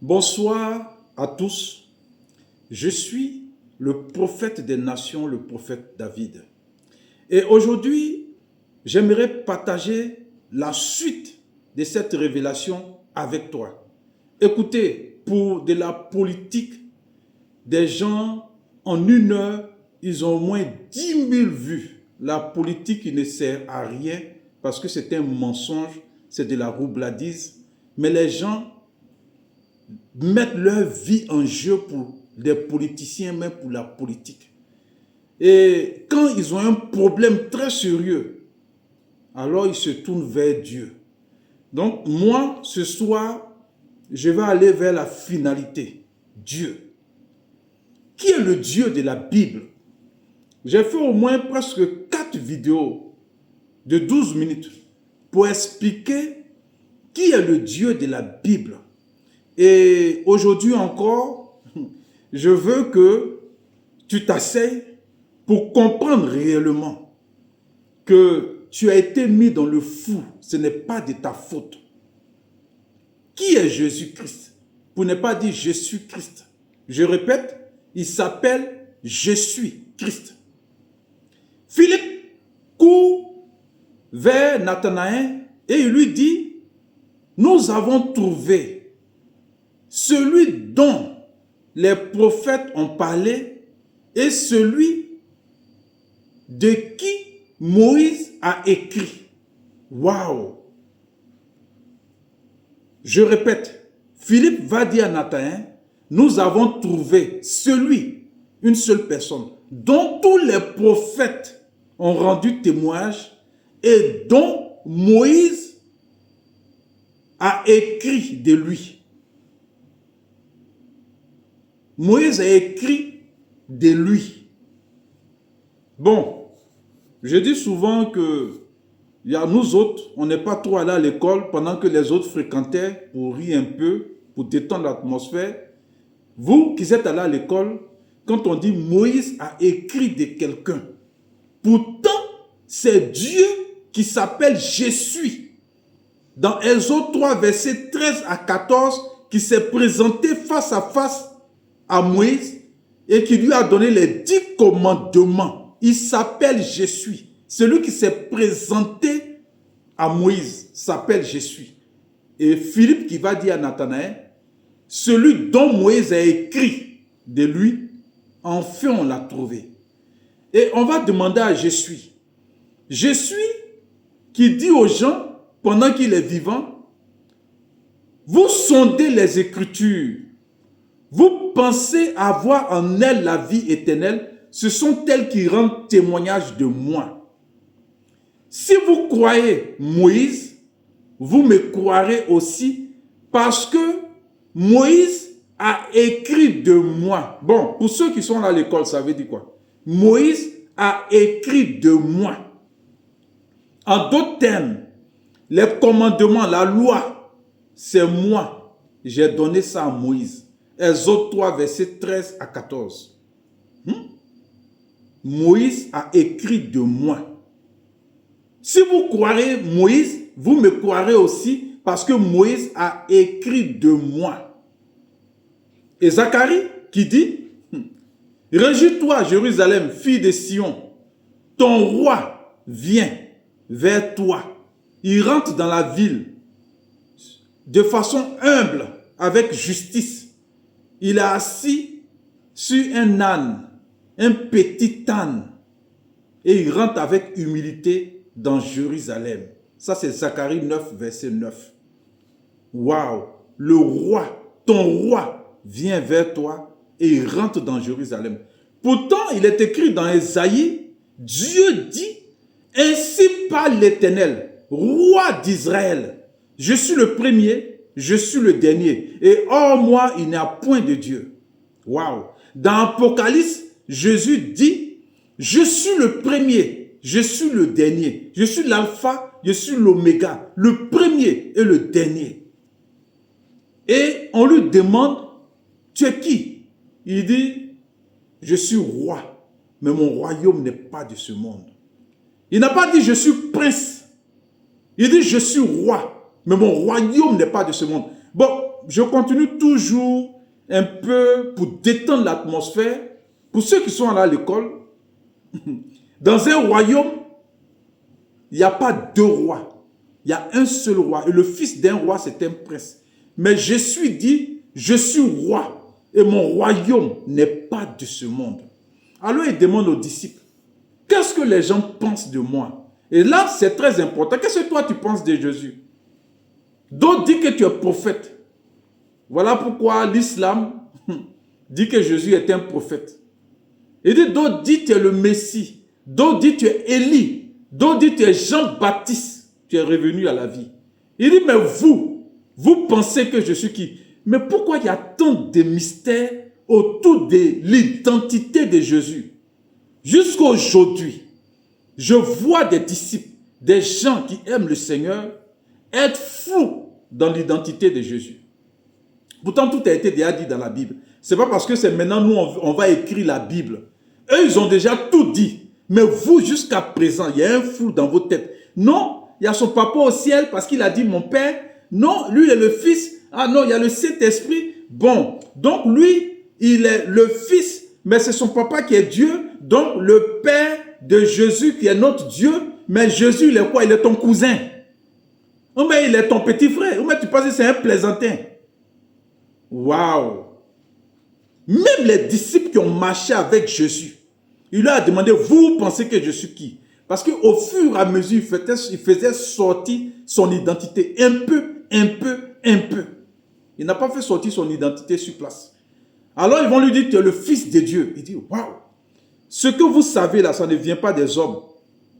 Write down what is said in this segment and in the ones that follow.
Bonsoir à tous. Je suis le prophète des nations, le prophète David. Et aujourd'hui, j'aimerais partager la suite de cette révélation avec toi. Écoutez, pour de la politique, des gens, en une heure, ils ont au moins 10 000 vues. La politique, il ne sert à rien parce que c'est un mensonge, c'est de la roubladise. Mais les gens mettent leur vie en jeu pour des politiciens, même pour la politique. Et quand ils ont un problème très sérieux, alors ils se tournent vers Dieu. Donc moi, ce soir, je vais aller vers la finalité. Dieu. Qui est le Dieu de la Bible? J'ai fait au moins presque 4 vidéos de 12 minutes pour expliquer qui est le Dieu de la Bible. Et aujourd'hui encore, je veux que tu t'asseyes pour comprendre réellement que tu as été mis dans le fou. Ce n'est pas de ta faute. Qui est Jésus-Christ? Pour ne pas dire je suis Christ. Je répète, il s'appelle je suis Christ. Philippe court vers Nathanaël et il lui dit, nous avons trouvé celui dont les prophètes ont parlé et celui de qui Moïse a écrit. Waouh! Je répète, Philippe va dire à Nathanaël, nous avons trouvé celui, une seule personne, dont tous les prophètes ont rendu témoignage et dont Moïse a écrit de lui. Moïse a écrit de lui. Bon, je dis souvent que nous autres, on n'est pas trop allés à l'école pendant que les autres fréquentaient pour rire un peu, pour détendre l'atmosphère. Vous qui êtes allés à l'école, quand on dit Moïse a écrit de quelqu'un, pourtant c'est Dieu qui s'appelle Je suis. Dans Exode 3, versets 13 à 14, qui s'est présenté face à face à Moïse et qui lui a donné les 10 commandements. Il s'appelle Je suis. Celui qui s'est présenté à Moïse s'appelle Je suis. Et Philippe qui va dire à Nathanaël, celui dont Moïse a écrit de lui, enfin on l'a trouvé. Et on va demander à Je suis. Je suis qui dit aux gens, pendant qu'il est vivant, vous sondez les Écritures. Vous pensez avoir en elles la vie éternelle, ce sont elles qui rendent témoignage de moi. Si vous croyez Moïse, vous me croirez aussi parce que Moïse a écrit de moi. Bon, pour ceux qui sont à l'école, ça veut dire quoi? Moïse a écrit de moi. En d'autres termes, les commandements, la loi, c'est moi. J'ai donné ça à Moïse. Exode 3, versets 13 à 14. Moïse a écrit de moi. Si vous croirez Moïse, vous me croirez aussi parce que Moïse a écrit de moi. Et Zacharie qui dit, réjouis-toi Jérusalem, fille de Sion, ton roi vient vers toi. Il rentre dans la ville de façon humble, avec justice. Il est assis sur un âne, un petit âne, et il rentre avec humilité dans Jérusalem. Ça, c'est Zacharie 9, verset 9. Waouh! Le roi, ton roi, vient vers toi et il rentre dans Jérusalem. Pourtant, il est écrit dans Ésaïe, Dieu dit, ainsi parle l'Éternel, roi d'Israël. Je suis le premier, je suis le dernier. Et hors moi, il n'y a point de Dieu. Waouh! Dans Apocalypse, Jésus dit, je suis le premier, je suis le dernier. Je suis l'alpha, je suis l'oméga, le premier et le dernier. Et on lui demande, tu es qui? Il dit, je suis roi, mais mon royaume n'est pas de ce monde. Il n'a pas dit, je suis prince. Il dit, je suis roi, mais mon royaume n'est pas de ce monde. Bon, je continue toujours un peu pour détendre l'atmosphère. Pour ceux qui sont allés à l'école, dans un royaume, il n'y a pas deux rois. Il y a un seul roi. Et le fils d'un roi, c'est un prince. Mais Jésus dit, je suis roi. Et mon royaume n'est pas de ce monde. Alors il demande aux disciples, qu'est-ce que les gens pensent de moi? Et là, c'est très important. Qu'est-ce que toi, tu penses de Jésus? D'autres disent que tu es prophète. Voilà pourquoi l'islam dit que Jésus est un prophète. Et d'autres disent que tu es le Messie. D'autres disent que tu es Élie. D'autres disent que tu es Jean-Baptiste. Tu es revenu à la vie. Il dit, mais vous pensez que je suis qui? Mais pourquoi il y a tant de mystères autour de l'identité de Jésus? Jusqu'à aujourd'hui, je vois des disciples, des gens qui aiment le Seigneur, être flous dans l'identité de Jésus. Pourtant, tout a été déjà dit dans la Bible. Ce n'est pas parce que c'est maintenant nous, on va écrire la Bible. Eux, ils ont déjà tout dit. Mais vous, jusqu'à présent, il y a un flou dans vos têtes. Non, il y a son papa au ciel parce qu'il a dit mon père. Non, lui, il est le fils. Ah non, il y a le Saint-Esprit. Bon, donc lui, il est le fils, mais c'est son papa qui est Dieu. Donc, le père de Jésus qui est notre Dieu. Mais Jésus, il est quoi? Il est ton cousin. Oh, mais il est ton petit frère. Oh, mais tu penses que c'est un plaisantin. Waouh! Même les disciples qui ont marché avec Jésus, il leur a demandé, vous pensez que je suis qui? Parce qu'au fur et à mesure, il faisait sortir son identité un peu. Il n'a pas fait sortir son identité sur place. Alors ils vont lui dire, tu es le fils de Dieu. Il dit, waouh! Ce que vous savez là, ça ne vient pas des hommes,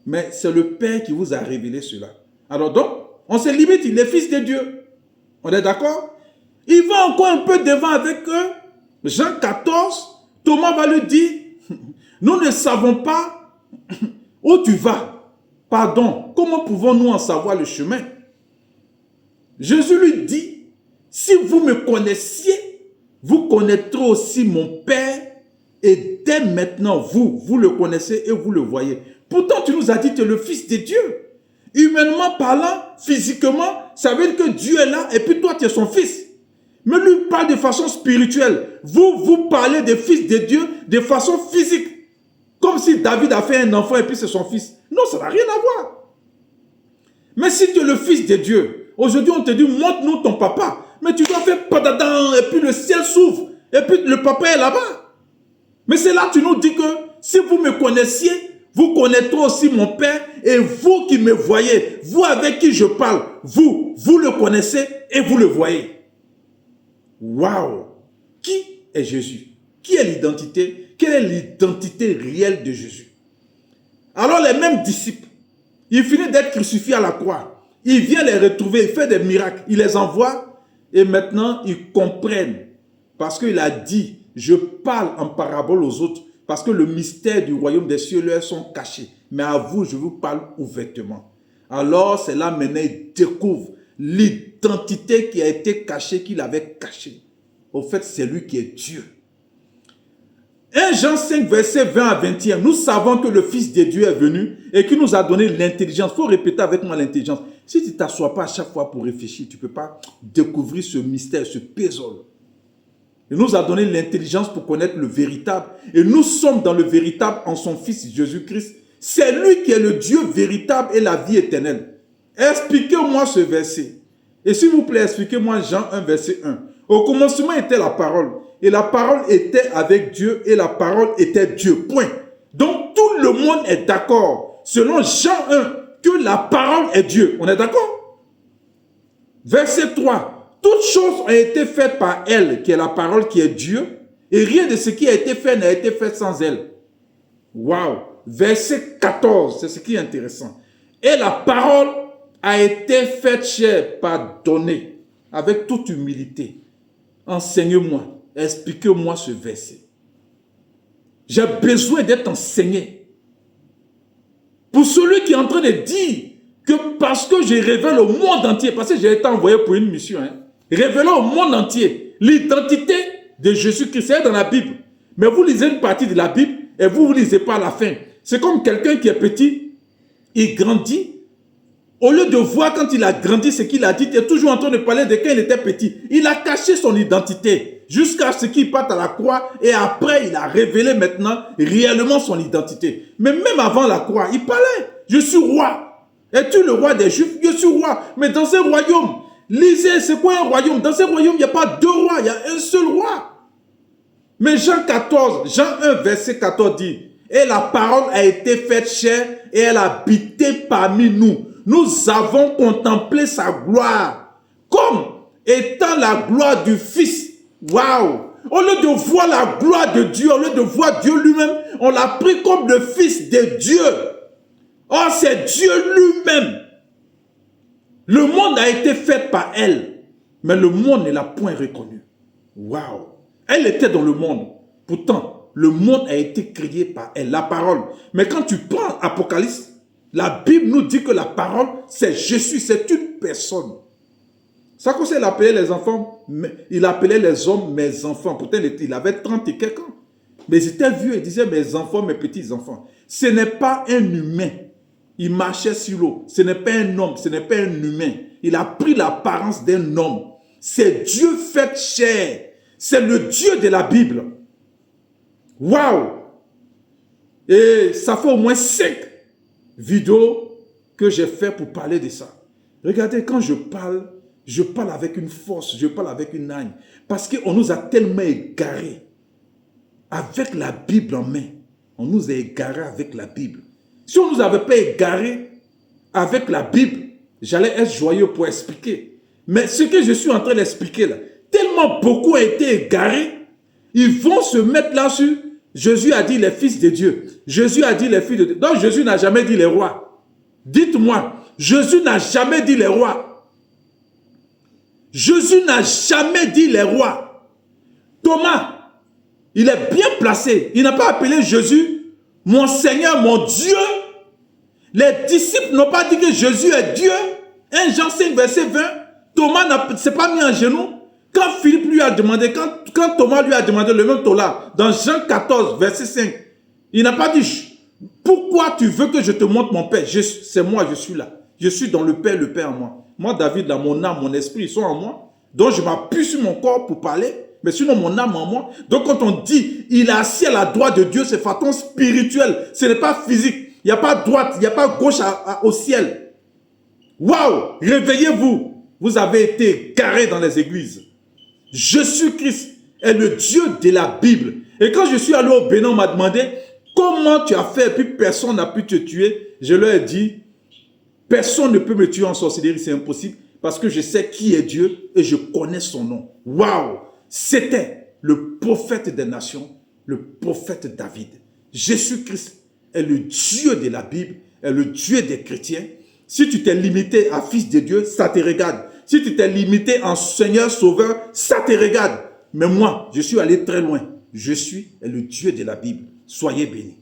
mais c'est le Père qui vous a révélé cela. Alors donc, on se limite, il est fils de Dieu. On est d'accord? Il va encore un peu devant avec eux. Jean 14, Thomas va lui dire, nous ne savons pas où tu vas. Pardon, comment pouvons-nous en savoir le chemin? Jésus lui dit, si vous me connaissiez, vous connaîtrez aussi mon Père. Et dès maintenant, vous le connaissez et vous le voyez. Pourtant, tu nous as dit que tu es le Fils de Dieu. Humainement parlant, physiquement, ça veut dire que Dieu est là et puis toi, tu es son fils. Mais lui parle de façon spirituelle. Vous parlez des fils de Dieu de façon physique. Comme si David a fait un enfant et puis c'est son fils. Non, ça n'a rien à voir. Mais si tu es le fils de Dieu, aujourd'hui on te dit, montre-nous ton papa. Mais tu dois faire padadan et puis le ciel s'ouvre. Et puis le papa est là-bas. Mais c'est là que tu nous dis que si vous me connaissiez, vous connaîtrez aussi mon Père. Et vous qui me voyez, vous avec qui je parle, vous le connaissez et vous le voyez. Waouh! Qui est Jésus? Qui est l'identité? Quelle est l'identité réelle de Jésus? Alors les mêmes disciples, il finit d'être crucifié à la croix. Il vient les retrouver, il fait des miracles, il les envoie et maintenant ils comprennent. Parce qu'il a dit, je parle en parabole aux autres parce que le mystère du royaume des cieux leur sont cachés. Mais à vous, je vous parle ouvertement. Alors c'est là maintenant ils découvrent l'identité qui a été cachée, qu'il avait cachée. Au fait, c'est lui qui est Dieu. 1 Jean 5, verset 20 à 21, nous savons que le Fils de Dieu est venu et qu'il nous a donné l'intelligence. Il faut répéter avec moi l'intelligence. Si tu ne t'assois pas à chaque fois pour réfléchir, tu ne peux pas découvrir ce mystère, ce puzzle. Il nous a donné l'intelligence pour connaître le véritable. Et nous sommes dans le véritable en son Fils Jésus-Christ. C'est lui qui est le Dieu véritable et la vie éternelle. Expliquez-moi ce verset. Et s'il vous plaît, expliquez-moi Jean 1, verset 1. Au commencement était la parole. Et la parole était avec Dieu et la parole était Dieu. Point. Donc tout le monde est d'accord, selon Jean 1, que la parole est Dieu. On est d'accord? Verset 3. Toutes choses ont été faites par elle, qui est la parole qui est Dieu. Et rien de ce qui a été fait n'a été fait sans elle. Waouh! Verset 14, c'est ce qui est intéressant. Et la parole a été faite chair, pardonnée, avec toute humilité. Enseignez-moi. Expliquez-moi ce verset. J'ai besoin d'être enseigné. Pour celui qui est en train de dire que parce que je révèle au monde entier, parce que j'ai été envoyé pour une mission, révéler au monde entier l'identité de Jésus-Christ, c'est dans la Bible. Mais vous lisez une partie de la Bible et vous ne lisez pas la fin. C'est comme quelqu'un qui est petit, il grandit, Au lieu de voir quand il a grandi ce qu'il a dit, il est toujours en train de parler de quand il était petit. Il a caché son identité jusqu'à ce qu'il parte à la croix et après il a révélé maintenant réellement son identité. Mais même avant la croix, il parlait. Je suis roi. Es-tu le roi des Juifs? Je suis roi. Mais dans ce royaume, lisez, c'est quoi un royaume? Dans ce royaume, il n'y a pas deux rois, il y a un seul roi. Mais Jean 1 verset 14 dit, et la parole a été faite chair et elle a habité parmi nous. Nous avons contemplé sa gloire comme étant la gloire du Fils. Waouh! Au lieu de voir la gloire de Dieu, au lieu de voir Dieu lui-même, on l'a pris comme le Fils de Dieu. Or, c'est Dieu lui-même. Le monde a été fait par elle, mais le monde ne l'a point reconnue. Waouh! Elle était dans le monde. Pourtant, le monde a été créé par elle, la parole. Mais quand tu prends Apocalypse, la Bible nous dit que la parole, c'est Jésus, c'est une personne. Ça qu'on sait, il appelait les enfants, il appelait les hommes mes enfants. Pourtant, il avait 30 et quelques ans. Mais ils étaient vieux, il disait mes enfants, mes petits-enfants. Ce n'est pas un humain. Il marchait sur l'eau. Ce n'est pas un homme, ce n'est pas un humain. Il a pris l'apparence d'un homme. C'est Dieu fait chair. C'est le Dieu de la Bible. Waouh! Et ça fait au moins 5 vidéos que j'ai fait pour parler de ça. Regardez, quand je parle avec une force, je parle avec une âne. Parce qu'on nous a tellement égarés. Avec la Bible en main, on nous a égarés avec la Bible. Si on ne nous avait pas égarés avec la Bible, j'allais être joyeux pour expliquer. Mais ce que je suis en train d'expliquer là, tellement beaucoup ont été égarés, ils vont se mettre là-dessus. Jésus a dit les fils de Dieu. Jésus a dit les fils de Dieu. Donc Jésus n'a jamais dit les rois. Dites-moi, Jésus n'a jamais dit les rois. Jésus n'a jamais dit les rois. Thomas, il est bien placé. Il n'a pas appelé Jésus mon Seigneur, mon Dieu. Les disciples n'ont pas dit que Jésus est Dieu. 1 Jean 5, verset 20. Thomas ne s'est pas mis en genoux. Quand Philippe lui a demandé, quand Thomas lui a demandé le même Thomas, dans Jean 14, verset 5, il n'a pas dit, pourquoi tu veux que je te montre mon Père? C'est moi, je suis là. Je suis dans le Père en moi. Moi, David, là, mon âme, mon esprit, ils sont en moi. Donc, je m'appuie sur mon corps pour parler. Mais sinon, mon âme en moi. Donc, quand on dit, il est assis à la droite de Dieu, c'est façon spirituelle. Ce n'est pas physique. Il n'y a pas droite, il n'y a pas gauche au ciel. Waouh! Réveillez-vous. Vous avez été garés dans les églises. Jésus-Christ est le Dieu de la Bible. Et quand je suis allé au Bénin, on m'a demandé, comment tu as fait? Et puis personne n'a pu te tuer. Je leur ai dit, personne ne peut me tuer en sorcellerie, c'est impossible. Parce que je sais qui est Dieu et je connais son nom. Waouh! C'était le prophète des nations, le prophète David. Jésus-Christ est le Dieu de la Bible, est le Dieu des chrétiens. Si tu t'es limité à fils de Dieu, ça te regarde. Si tu t'es limité en Seigneur Sauveur, ça te regarde. Mais moi, je suis allé très loin. Je suis le Dieu de la Bible. Soyez bénis.